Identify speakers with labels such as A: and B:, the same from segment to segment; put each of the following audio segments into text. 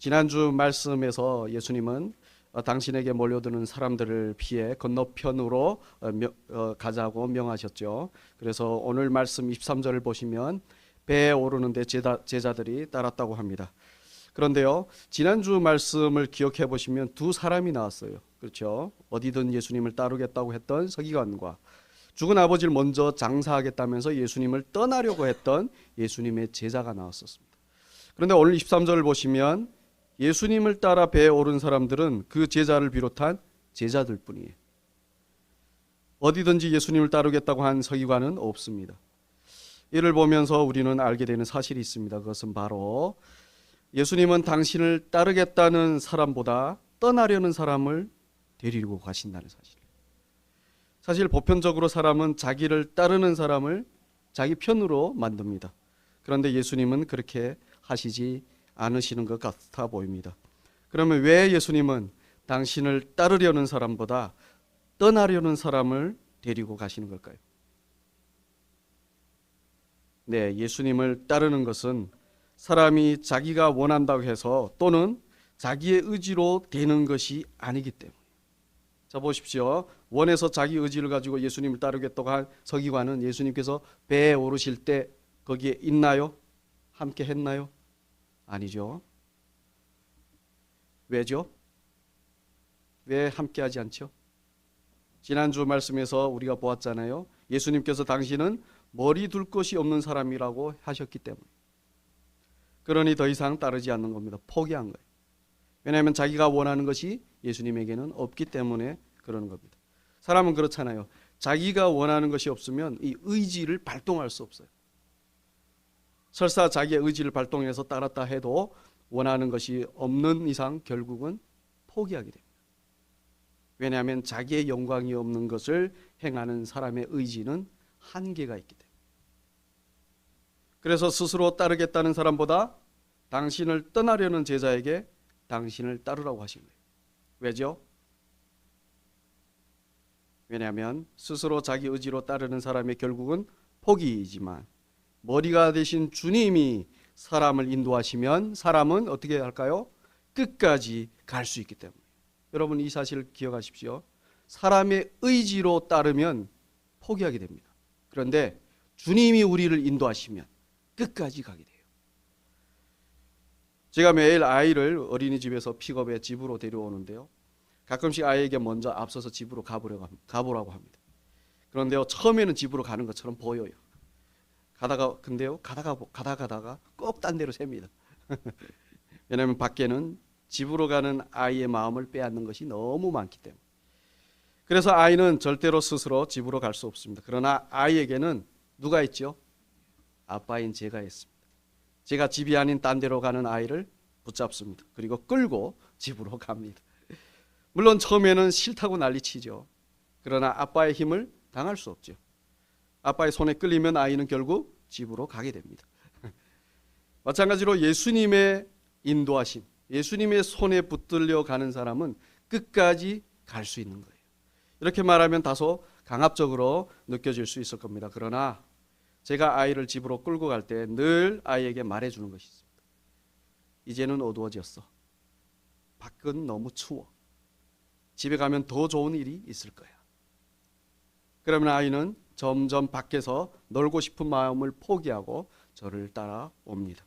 A: 지난주 말씀에서 예수님은 당신에게 몰려드는 사람들을 피해 건너편으로 가자고 명하셨죠. 그래서 오늘 말씀 23절을 보시면 배에 오르는데 제자들이 따랐다고 합니다. 그런데요, 지난주 말씀을 기억해 보시면 두 사람이 나왔어요. 그렇죠? 어디든 예수님을 따르겠다고 했던 서기관과 죽은 아버지를 먼저 장사하겠다면서 예수님을 떠나려고 했던 예수님의 제자가 나왔었습니다. 그런데 오늘 23절을 보시면 예수님을 따라 배에 오른 사람들은 그 제자를 비롯한 제자들 뿐이에요. 어디든지 예수님을 따르겠다고 한 서기관은 없습니다. 이를 보면서 우리는 알게 되는 사실이 있습니다. 그것은 바로 예수님은 당신을 따르겠다는 사람보다 떠나려는 사람을 데리고 가신다는 사실. 사실 보편적으로 사람은 자기를 따르는 사람을 자기 편으로 만듭니다. 그런데 예수님은 그렇게 하시지 않으시는 것 같아 보입니다. 그러면 왜 예수님은 당신을 따르려는 사람보다 떠나려는 사람을 데리고 가시는 걸까요? 네, 예수님을 따르는 것은 사람이 자기가 원한다고 해서 또는 자기의 의지로 되는 것이 아니기 때문에. 자, 보십시오. 원해서 자기 의지를 가지고 예수님을 따르겠다고 한 서기관은 예수님께서 배에 오르실 때 거기에 있나요? 함께 했나요? 아니죠. 왜죠? 왜 함께 하지 않죠? 지난주 말씀에서 우리가 보았잖아요. 예수님께서 당신은 머리 둘 것이 없는 사람이라고 하셨기 때문에. 그러니 더 이상 따르지 않는 겁니다. 포기한 거예요. 왜냐하면 자기가 원하는 것이 예수님에게는 없기 때문에 그러는 겁니다. 사람은 그렇잖아요. 자기가 원하는 것이 없으면 이 의지를 발동할 수 없어요. 설사 자기의 의지를 발동해서 따랐다 해도 원하는 것이 없는 이상 결국은 포기하게 됩니다. 왜냐하면 자기의 영광이 없는 것을 행하는 사람의 의지는 한계가 있기 때문에. 그래서 스스로 따르겠다는 사람보다 당신을 떠나려는 제자에게 당신을 따르라고 하신 거예요. 왜죠? 왜냐하면 스스로 자기 의지로 따르는 사람의 결국은 포기이지만 머리가 되신 주님이 사람을 인도하시면 사람은 어떻게 할까요? 끝까지 갈 수 있기 때문에. 여러분 이 사실을 기억하십시오. 사람의 의지로 따르면 포기하게 됩니다. 그런데 주님이 우리를 인도하시면 끝까지 가게 돼요. 제가 매일 아이를 어린이집에서 픽업해 집으로 데려오는데요. 가끔씩 아이에게 먼저 앞서서 집으로 가보라고 합니다. 그런데요, 처음에는 집으로 가는 것처럼 보여요. 근데요, 가다가 꼭 딴 데로 셉니다. 왜냐하면 밖에는 집으로 가는 아이의 마음을 빼앗는 것이 너무 많기 때문에. 그래서 아이는 절대로 스스로 집으로 갈 수 없습니다. 그러나 아이에게는 누가 있죠? 아빠인 제가 있습니다. 제가 집이 아닌 딴 데로 가는 아이를 붙잡습니다. 그리고 끌고 집으로 갑니다. 물론 처음에는 싫다고 난리치죠. 그러나 아빠의 힘을 당할 수 없죠. 아빠의 손에 끌리면 아이는 결국 집으로 가게 됩니다. 마찬가지로 예수님의 인도하심, 예수님의 손에 붙들려 가는 사람은 끝까지 갈 수 있는 거예요. 이렇게 말하면 다소 강압적으로 느껴질 수 있을 겁니다. 그러나 제가 아이를 집으로 끌고 갈 때 늘 아이에게 말해주는 것이 있습니다. 이제는 어두워졌어. 밖은 너무 추워. 집에 가면 더 좋은 일이 있을 거야. 그러면 아이는 점점 밖에서 놀고 싶은 마음을 포기하고 저를 따라옵니다.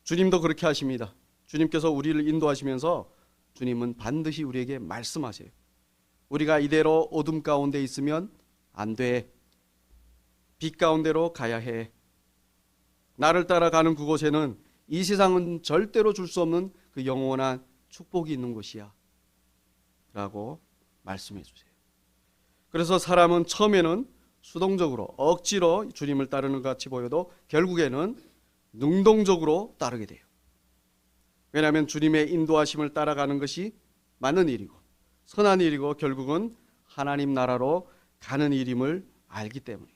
A: 주님도 그렇게 하십니다. 주님께서 우리를 인도하시면서 주님은 반드시 우리에게 말씀하세요. 우리가 이대로 어둠 가운데 있으면 안 돼. 빛 가운데로 가야 해. 나를 따라가는 그곳에는 이 세상은 절대로 줄 수 없는 그 영원한 축복이 있는 곳이야. 라고 말씀해 주세요. 그래서 사람은 처음에는 수동적으로 억지로 주님을 따르는 것 같이 보여도 결국에는 능동적으로 따르게 돼요. 왜냐하면 주님의 인도하심을 따라가는 것이 맞는 일이고 선한 일이고 결국은 하나님 나라로 가는 일임을 알기 때문이에요.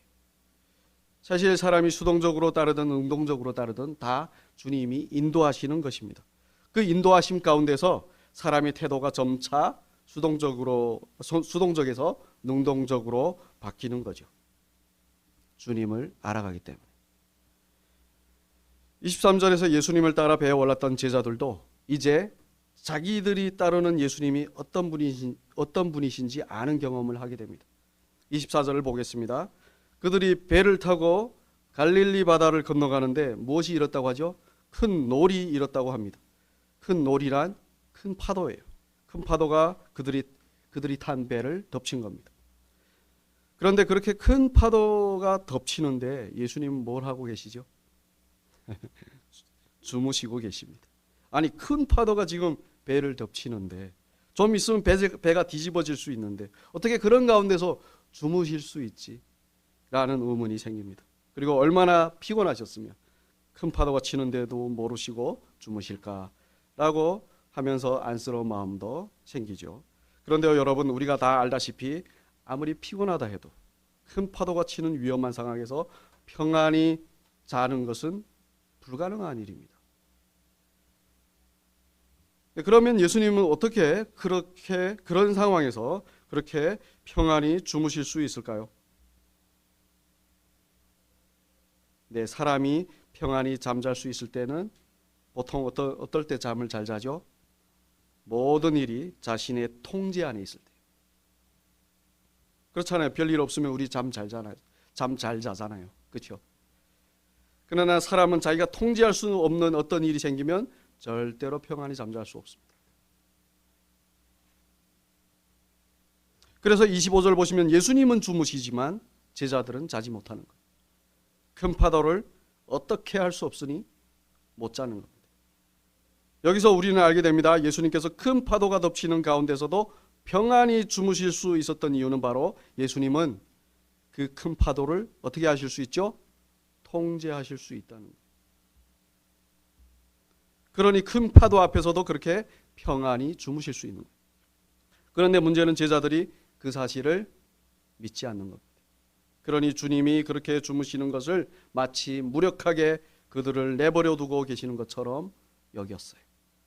A: 사실 사람이 수동적으로 따르든 능동적으로 따르든 다 주님이 인도하시는 것입니다. 그 인도하심 가운데서 사람의 태도가 점차 수동적에서 능동적으로 바뀌는 거죠. 주님을 알아가기 때문에. 23절에서 예수님을 따라 배에 올랐던 제자들도 이제 자기들이 따르는 예수님이 어떤 분이신지 아는 경험을 하게 됩니다. 24절을 보겠습니다. 그들이 배를 타고 갈릴리 바다를 건너가는데 무엇이 일었다고 하죠? 큰 놀이 일었다고 합니다. 큰 놀이란 큰 파도예요. 큰 파도가 그들이 탄 배를 덮친 겁니다. 그런데 그렇게 큰 파도가 덮치는데 예수님은 뭘 하고 계시죠? 주무시고 계십니다. 아니, 큰 파도가 지금 배를 덮치는데, 좀 있으면 배가 뒤집어질 수 있는데 어떻게 그런 가운데서 주무실 수 있지? 라는 의문이 생깁니다. 그리고 얼마나 피곤하셨으면 큰 파도가 치는데도 모르시고 주무실까라고 하면서 안쓰러운 마음도 생기죠. 그런데요, 여러분, 우리가 다 알다시피 아무리 피곤하다 해도 큰 파도가 치는 위험한 상황에서 평안히 자는 것은 불가능한 일입니다. 그러면 예수님은 어떻게 그런 상황에서 그렇게 평안히 주무실 수 있을까요? 네, 사람이 평안히 잠잘 수 있을 때는 보통 어떨 때 잠을 잘 자죠? 모든 일이 자신의 통제 안에 있을 때. 그렇잖아요. 별일 없으면 우리 잠 잘 자잖아요. 잠 잘 자잖아요. 그렇죠? 그러나 사람은 자기가 통제할 수 없는 어떤 일이 생기면 절대로 평안히 잠잘 수 없습니다. 그래서 25절 보시면 예수님은 주무시지만 제자들은 자지 못하는 거예요. 큰 파도를 어떻게 할 수 없으니 못 자는 겁니다. 여기서 우리는 알게 됩니다. 예수님께서 큰 파도가 덮치는 가운데서도 평안히 주무실 수 있었던 이유는 바로 예수님은 그 큰 파도를 어떻게 하실 수 있죠? 통제하실 수 있다는 거예요. 그러니 큰 파도 앞에서도 그렇게 평안히 주무실 수 있는 거예요. 그런데 문제는 제자들이 그 사실을 믿지 않는 겁니다. 그러니 주님이 그렇게 주무시는 것을 마치 무력하게 그들을 내버려 두고 계시는 것처럼 여겼어요.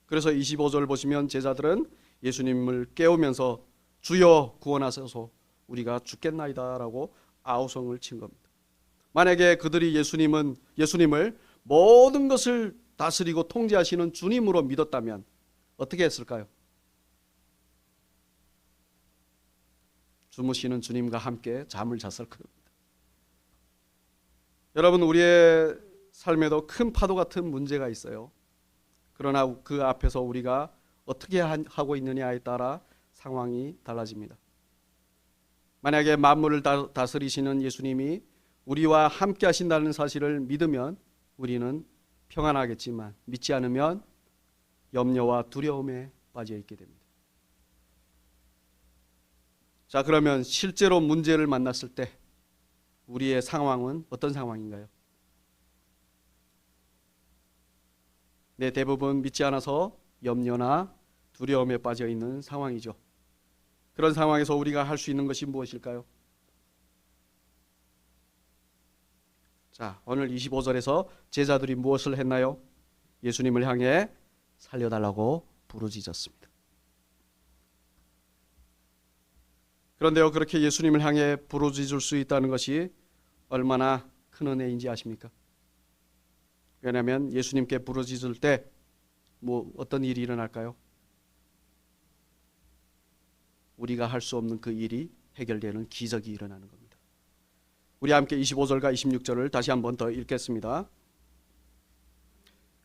A: 그래서 25절 보시면 제자들은 예수님을 깨우면서 주여 구원하소서 우리가 죽겠나이다 라고 아우성을 친 겁니다. 만약에 그들이 예수님을 모든 것을 다스리고 통제하시는 주님으로 믿었다면 어떻게 했을까요? 주무시는 주님과 함께 잠을 잤을 겁니다. 여러분, 우리의 삶에도 큰 파도 같은 문제가 있어요. 그러나 그 앞에서 우리가 어떻게 하고 있느냐에 따라 상황이 달라집니다. 만약에 만물을 다스리시는 예수님이 우리와 함께 하신다는 사실을 믿으면 우리는 평안하겠지만 믿지 않으면 염려와 두려움에 빠져 있게 됩니다. 자, 그러면 실제로 문제를 만났을 때 우리의 상황은 어떤 상황인가요? 네, 대부분 믿지 않아서 염려나 두려움에 빠져 있는 상황이죠. 그런 상황에서 우리가 할 수 있는 것이 무엇일까요? 자, 오늘 25절에서 제자들이 무엇을 했나요? 예수님을 향해 살려달라고 부르짖었습니다. 그런데요, 그렇게 예수님을 향해 부르짖을 수 있다는 것이 얼마나 큰 은혜인지 아십니까? 왜냐하면 예수님께 부르짖을 때 어떤 일이 일어날까요? 우리가 할 수 없는 그 일이 해결되는 기적이 일어나는 겁니다. 우리 함께 25절과 26절을 다시 한번 더 읽겠습니다.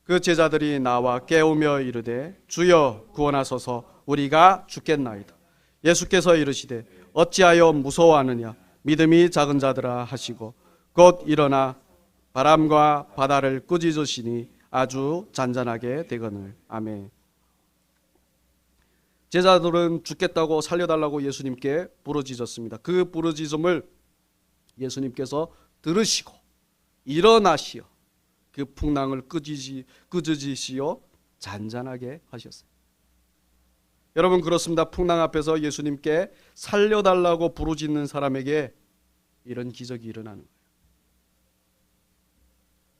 A: 그 제자들이 나와 깨우며 이르되 주여 구원하소서 우리가 죽겠나이다. 예수께서 이르시되 어찌하여 무서워하느냐 믿음이 작은 자들아 하시고 곧 일어나 바람과 바다를 꾸짖으시니 아주 잔잔하게 되거늘. 아멘. 제자들은 죽겠다고 살려달라고 예수님께 부르짖었습니다. 그 부르짖음을 예수님께서 들으시고 일어나시어 그 풍랑을 꾸짖으시어 잔잔하게 하셨어요. 여러분, 그렇습니다. 풍랑 앞에서 예수님께 살려달라고 부르짖는 사람에게 이런 기적이 일어나는 거예요.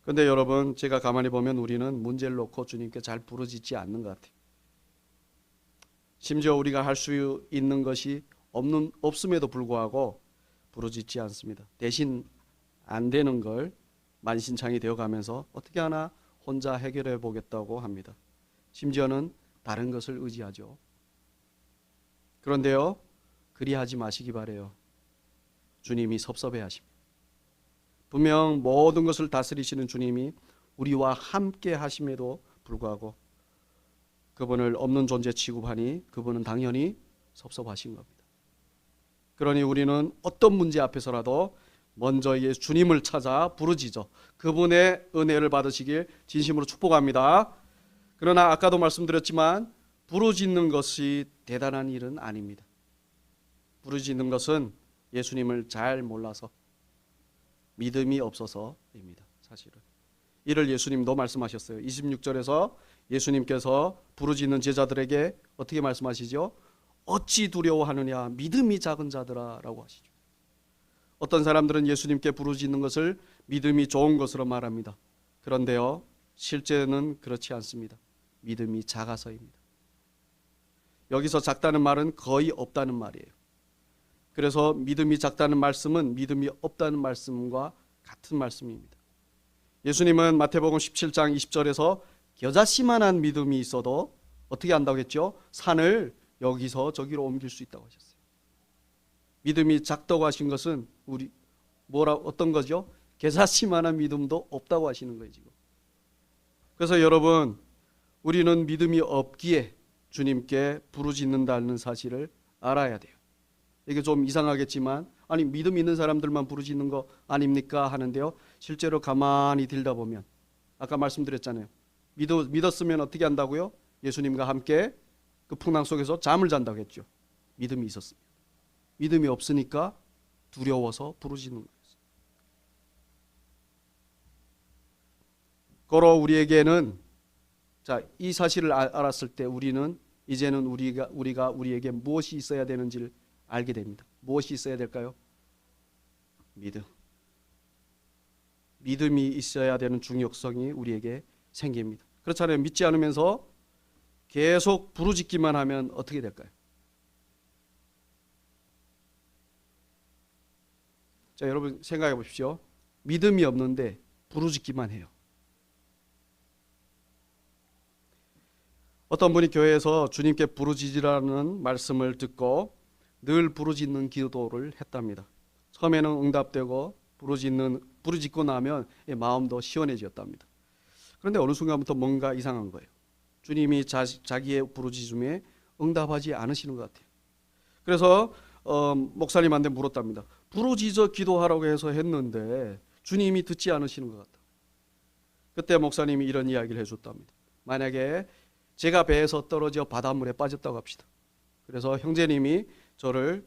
A: 그런데 여러분, 제가 가만히 보면 우리는 문제를 놓고 주님께 잘 부르짖지 않는 것 같아요. 심지어 우리가 할 수 있는 것이 없음에도 불구하고 부르짖지 않습니다. 대신 안 되는 걸 만신창이 되어가면서 어떻게 하나 혼자 해결해 보겠다고 합니다. 심지어는 다른 것을 의지하죠. 그런데요, 그리하지 마시기 바래요. 주님이 섭섭해하십니다. 분명 모든 것을 다스리시는 주님이 우리와 함께 하심에도 불구하고 그분을 없는 존재 취급하니 그분은 당연히 섭섭하신 겁니다. 그러니 우리는 어떤 문제 앞에서라도 먼저 주님을 찾아 부르짖어 그분의 은혜를 받으시길 진심으로 축복합니다. 그러나 아까도 말씀드렸지만 부르짖는 것이 대단한 일은 아닙니다. 부르짖는 것은 예수님을 잘 몰라서 믿음이 없어서입니다. 사실은 이를 예수님도 말씀하셨어요. 26절에서 예수님께서 부르짖는 제자들에게 어떻게 말씀하시죠? 어찌 두려워하느냐 믿음이 작은 자들아 라고 하시죠. 어떤 사람들은 예수님께 부르짖는 것을 믿음이 좋은 것으로 말합니다. 그런데요, 실제는 그렇지 않습니다. 믿음이 작아서입니다. 여기서 작다는 말은 거의 없다는 말이에요. 그래서 믿음이 작다는 말씀은 믿음이 없다는 말씀과 같은 말씀입니다. 예수님은 마태복음 17장 20절에서 겨자씨만한 믿음이 있어도 어떻게 한다고 했죠? 산을 여기서 저기로 옮길 수 있다고 하셨어요. 믿음이 작다고 하신 것은 어떤 거죠? 겨자씨만한 믿음도 없다고 하시는 거예요, 지금. 그래서 여러분, 우리는 믿음이 없기에 주님께 부르짖는다는 사실을 알아야 돼요. 이게 좀 이상하겠지만 아니 믿음 있는 사람들만 부르짖는 거 아닙니까 하는데요, 실제로 가만히 들다 보면 아까 말씀드렸잖아요. 믿었으면 어떻게 한다고요? 예수님과 함께 그 풍랑 속에서 잠을 잔다고 했죠. 믿음이 있었으면. 믿음이 없으니까 두려워서 부르짖는 거예요. 고로 우리에게는 이 사실을 알았을 때 우리는 이제는 우리가 우리에게 무엇이 있어야 되는지를 알게 됩니다. 무엇이 있어야 될까요? 믿음이 있어야 되는 중요성이 우리에게 생깁니다. 그렇잖아요. 믿지 않으면서 계속 부르짖기만 하면 어떻게 될까요? 자, 여러분 생각해 보십시오. 믿음이 없는데 부르짖기만 해요. 어떤 분이 교회에서 주님께 부르짖으라는 말씀을 듣고 늘 부르짖는 기도를 했답니다. 처음에는 응답되고 부르짖고 나면 마음도 시원해졌답니다. 그런데 어느 순간부터 뭔가 이상한 거예요. 주님이 자기의 부르짖음에 응답하지 않으시는 것 같아요. 그래서 목사님한테 물었답니다. 부르짖어 기도하라고 해서 했는데 주님이 듣지 않으시는 것 같다. 그때 목사님이 이런 이야기를 해줬답니다. 만약에 제가 배에서 떨어져 바닷물에 빠졌다고 합시다. 그래서 형제님이 저를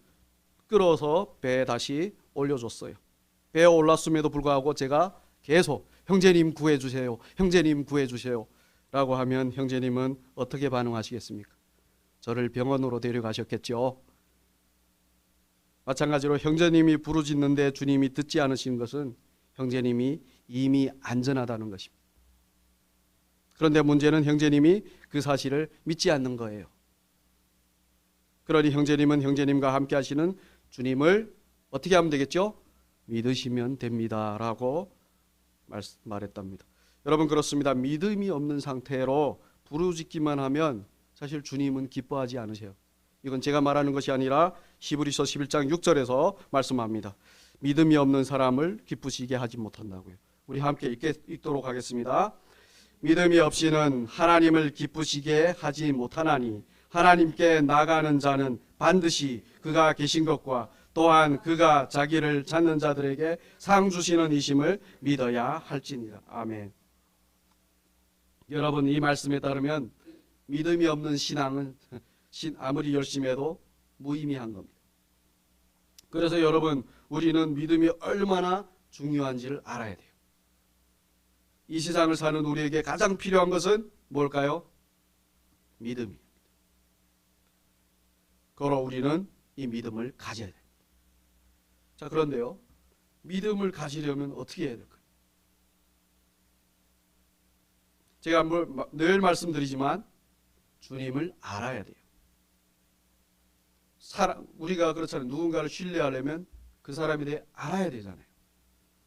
A: 끌어서 배에 다시 올려줬어요. 배에 올랐음에도 불구하고 제가 계속 형제님 구해주세요, 형제님 구해주세요 라고 하면 형제님은 어떻게 반응하시겠습니까? 저를 병원으로 데려가셨겠죠. 마찬가지로 형제님이 부르짖는데 주님이 듣지 않으신 것은 형제님이 이미 안전하다는 것입니다. 그런데 문제는 형제님이 그 사실을 믿지 않는 거예요. 그러니 형제님은 형제님과 함께 하시는 주님을 어떻게 하면 되겠죠? 믿으시면 됩니다 라고 말했답니다. 여러분 그렇습니다. 믿음이 없는 상태로 부르짖기만 하면 사실 주님은 기뻐하지 않으세요. 이건 제가 말하는 것이 아니라 히브리서 11장 6절에서 말씀합니다. 믿음이 없는 사람을 기쁘시게 하지 못한다고요. 우리 함께 읽도록 하겠습니다. 믿음이 없이는 하나님을 기쁘시게 하지 못하나니 하나님께 나가는 자는 반드시 그가 계신 것과 또한 그가 자기를 찾는 자들에게 상 주시는 이심을 믿어야 할지니라. 아멘. 여러분 이 말씀에 따르면 믿음이 없는 신앙은 아무리 열심히 해도 무의미한 겁니다. 그래서 여러분 우리는 믿음이 얼마나 중요한지를 알아야 돼요. 이 세상을 사는 우리에게 가장 필요한 것은 뭘까요? 믿음입니다. 그러나 우리는 이 믿음을 가져야 됩니다. 자, 그런데요, 믿음을 가지려면 어떻게 해야 될까요? 제가 늘 말씀드리지만 주님을 알아야 돼요. 우리가 그렇잖아요. 누군가를 신뢰하려면 그 사람에 대해 알아야 되잖아요.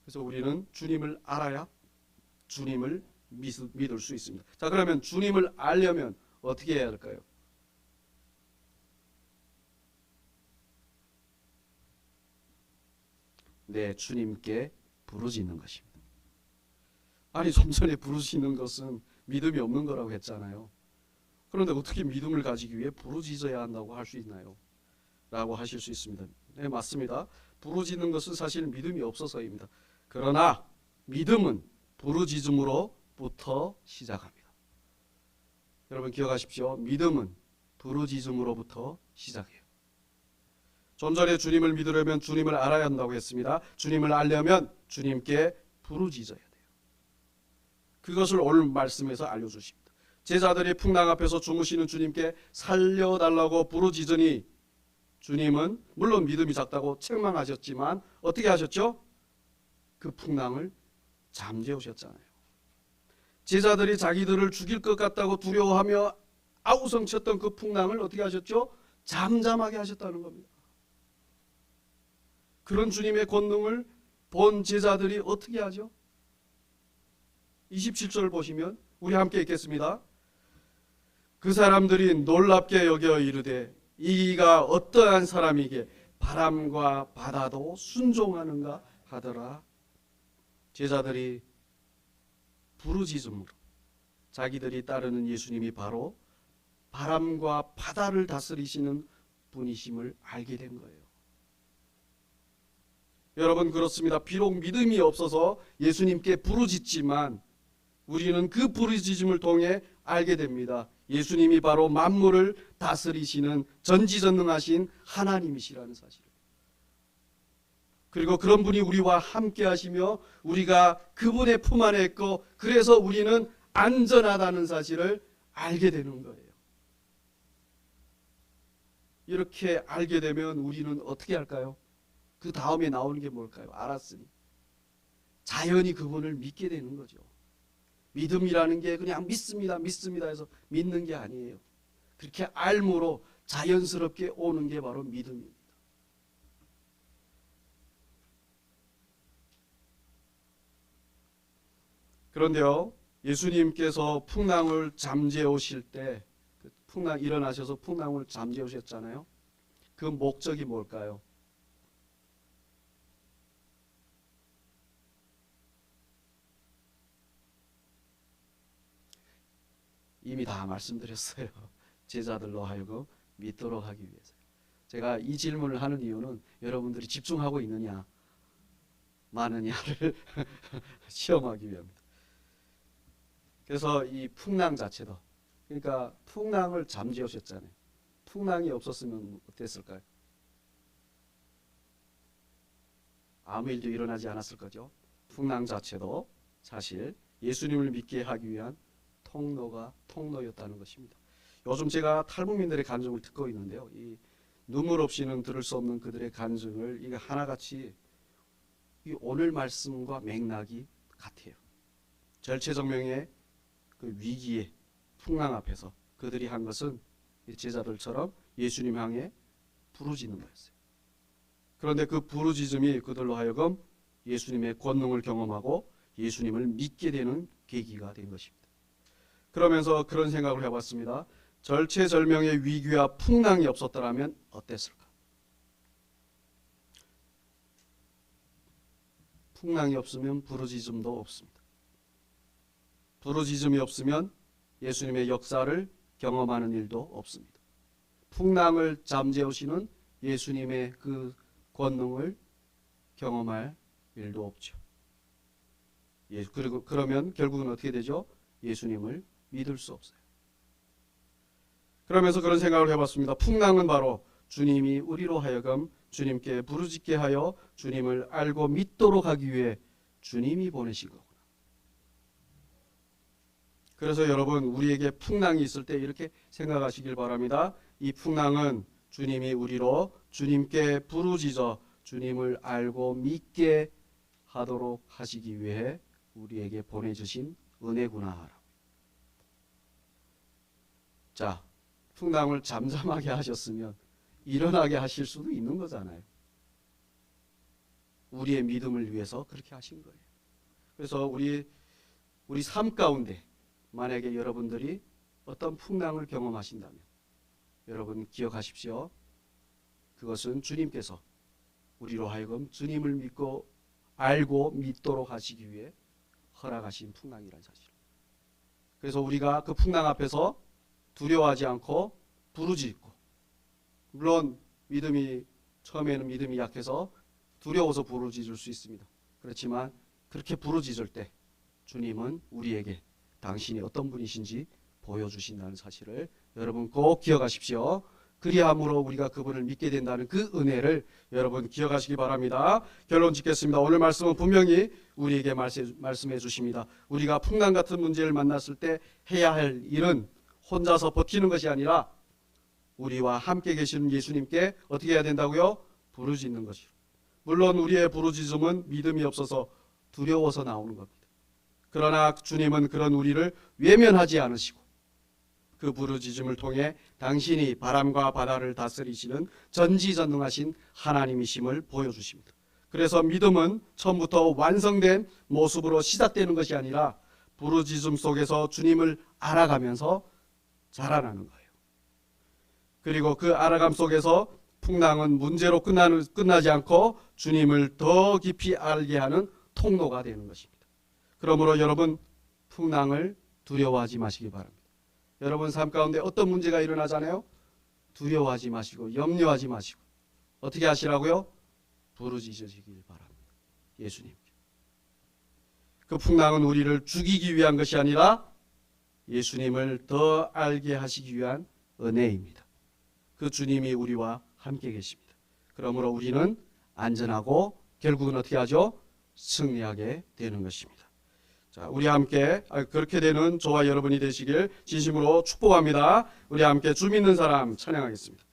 A: 그래서 우리는 주님을 알아야 주님을 믿을 수 있습니다. 자, 그러면 주님을 알려면 어떻게 해야 할까요? 네, 주님께 부르짖는 것입니다. 아니, 좀 전에 부르짖는 것은 믿음이 없는 거라고 했잖아요. 그런데 어떻게 믿음을 가지기 위해 부르짖어야 한다고 할 수 있나요? 라고 하실 수 있습니다. 네, 맞습니다. 부르짖는 것은 사실 믿음이 없어서입니다. 그러나 믿음은 부르짖음으로부터 시작합니다. 여러분 기억하십시오. 믿음은 부르짖음으로부터 시작해요. 좀 전에 주님을 믿으려면 주님을 알아야 한다고 했습니다. 주님을 알려면 주님께 부르짖어야 돼요. 그것을 오늘 말씀에서 알려주십니다. 제자들이 풍랑 앞에서 주무시는 주님께 살려달라고 부르짖으니 주님은 물론 믿음이 작다고 책망하셨지만 어떻게 하셨죠? 그 풍랑을 잠재우셨잖아요. 제자들이 자기들을 죽일 것 같다고 두려워하며 아우성쳤던 그 풍랑을 어떻게 하셨죠? 잠잠하게 하셨다는 겁니다. 그런 주님의 권능을 본 제자들이 어떻게 하죠? 27절 보시면 우리 함께 읽겠습니다. 그 사람들이 놀랍게 여겨 이르되 이가 어떠한 사람이기에 바람과 바다도 순종하는가 하더라. 제자들이 부르짖음으로 자기들이 따르는 예수님이 바로 바람과 바다를 다스리시는 분이심을 알게 된 거예요. 여러분 그렇습니다. 비록 믿음이 없어서 예수님께 부르짖지만 우리는 그 부르짖음을 통해 알게 됩니다. 예수님이 바로 만물을 다스리시는 전지전능하신 하나님이시라는 사실을. 그리고 그런 분이 우리와 함께 하시며 우리가 그분의 품 안에 있고 그래서 우리는 안전하다는 사실을 알게 되는 거예요. 이렇게 알게 되면 우리는 어떻게 할까요? 그 다음에 나오는 게 뭘까요? 알았으니 자연히 그분을 믿게 되는 거죠. 믿음이라는 게 그냥 믿습니다 해서 믿는 게 아니에요. 그렇게 알므로 자연스럽게 오는 게 바로 믿음입니다. 그런데요, 예수님께서 풍랑을 잠재우실 때 풍랑 일어나셔서 풍랑을 잠재우셨잖아요. 그 목적이 뭘까요? 이미 다 말씀드렸어요. 제자들로 하여금 믿도록 하기 위해서. 제가 이 질문을 하는 이유는 여러분들이 집중하고 있느냐 마느냐를 시험하기 위함입니다. 그래서 이 풍랑 자체도 그러니까 풍랑을 잠재우셨잖아요. 풍랑이 없었으면 어땠을까요? 아무 일도 일어나지 않았을 거죠. 풍랑 자체도 사실 예수님을 믿게 하기 위한 통로였다는 것입니다. 요즘 제가 탈북민들의 간증을 듣고 있는데요. 이 눈물 없이는 들을 수 없는 그들의 간증을 이게 하나같이 이 오늘 말씀과 맥락이 같아요. 절체절명의 그 위기의 풍랑 앞에서 그들이 한 것은 제자들처럼 예수님 향해 부르짖는 거였어요. 그런데 그 부르짖음이 그들로 하여금 예수님의 권능을 경험하고 예수님을 믿게 되는 계기가 된 것입니다. 그러면서 그런 생각을 해봤습니다. 절체절명의 위기와 풍랑이 없었더라면 어땠을까? 풍랑이 없으면 부르짖음도 없습니다. 부르짖음이 없으면 예수님의 역사를 경험하는 일도 없습니다. 풍랑을 잠재우시는 예수님의 그 권능을 경험할 일도 없죠. 그리고 그러면 결국은 어떻게 되죠? 예수님을 믿을 수 없어요. 그러면서 그런 생각을 해봤습니다. 풍랑은 바로 주님이 우리로 하여금 주님께 부르짖게 하여 주님을 알고 믿도록 하기 위해 주님이 보내신 거구나. 그래서 여러분 우리에게 풍랑이 있을 때 이렇게 생각하시길 바랍니다. 이 풍랑은 주님이 우리로 주님께 부르짖어 주님을 알고 믿게 하도록 하시기 위해 우리에게 보내주신 은혜구나. 자, 풍랑을 잠잠하게 하셨으면 일어나게 하실 수도 있는 거잖아요. 우리의 믿음을 위해서 그렇게 하신 거예요. 그래서 우리 우리 삶 가운데 만약에 여러분들이 어떤 풍랑을 경험하신다면 여러분 기억하십시오. 그것은 주님께서 우리로 하여금 주님을 믿고 알고 믿도록 하시기 위해 허락하신 풍랑이라는 사실. 그래서 우리가 그 풍랑 앞에서 두려워하지 않고 부르짖고, 물론 처음에는 믿음이 약해서 두려워서 부르짖을 수 있습니다. 그렇지만 그렇게 부르짖을 때 주님은 우리에게 당신이 어떤 분이신지 보여주신다는 사실을 여러분 꼭 기억하십시오. 그리함으로 우리가 그분을 믿게 된다는 그 은혜를 여러분 기억하시기 바랍니다. 결론 짓겠습니다. 오늘 말씀은 분명히 우리에게 말씀해 주십니다. 우리가 풍랑 같은 문제를 만났을 때 해야 할 일은 혼자서 버티는 것이 아니라 우리와 함께 계시는 예수님께 어떻게 해야 된다고요? 부르짖는 것이요. 물론 우리의 부르짖음은 믿음이 없어서 두려워서 나오는 겁니다. 그러나 주님은 그런 우리를 외면하지 않으시고 그 부르짖음을 통해 당신이 바람과 바다를 다스리시는 전지전능하신 하나님이심을 보여주십니다. 그래서 믿음은 처음부터 완성된 모습으로 시작되는 것이 아니라 부르짖음 속에서 주님을 알아가면서 자라나는 거예요. 그리고 그 알아감 속에서 풍랑은 문제로 끝나지 않고 주님을 더 깊이 알게 하는 통로가 되는 것입니다. 그러므로 여러분 풍랑을 두려워하지 마시기 바랍니다. 여러분 삶 가운데 어떤 문제가 일어나잖아요. 두려워하지 마시고 염려하지 마시고 어떻게 하시라고요? 부르짖으시길 바랍니다. 예수님께. 그 풍랑은 우리를 죽이기 위한 것이 아니라 예수님을 더 알게 하시기 위한 은혜입니다. 그 주님이 우리와 함께 계십니다. 그러므로 우리는 안전하고 결국은 어떻게 하죠? 승리하게 되는 것입니다. 자, 우리 함께 그렇게 되는 저와 여러분이 되시길 진심으로 축복합니다. 우리 함께 주 믿는 사람 찬양하겠습니다.